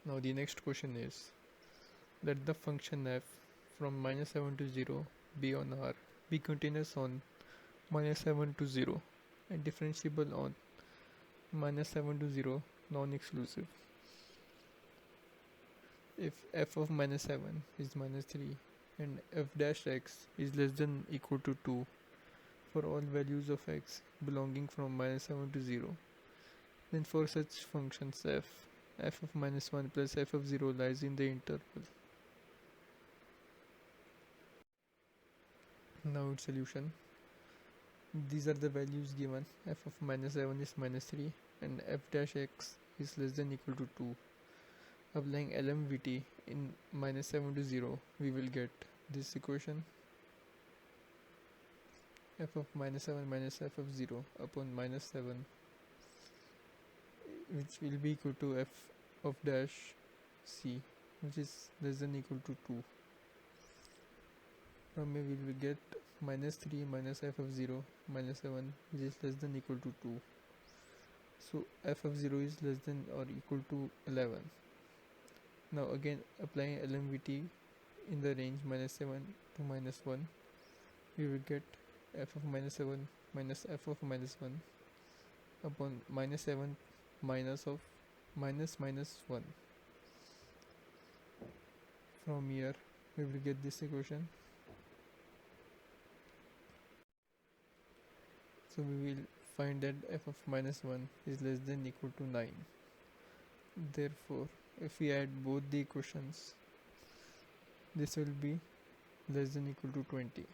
Now the next question is, let the function f from -7 to 0 be on R, be continuous on -7 to 0 and differentiable on -7 to 0 non-exclusive. If f of -7 is -3 and f dash x is less than equal to 2 for all values of x belonging from -7 to 0, then for such functions f of -1 plus f of 0 lies in the interval. Now its solution. These are the values given. F of -7 is -3 and f dash x is less than equal to 2. Applying LMVT in -7 to 0, we will get this equation. F of -7 minus f of 0 upon -7, which will be equal to f of dash c, which is less than equal to 2. From here we will get -3 minus f of 0 minus 7, which is less than equal to 2. So f of 0 is less than or equal to 11. Now again applying LMVT in the range -7 to -1, we will get f of -7 minus f of -1 upon -7 minus of -1. From here we will get this equation. So we will find that f of -1 is less than equal to 9. Therefore, if we add both the equations, this will be less than equal to 20.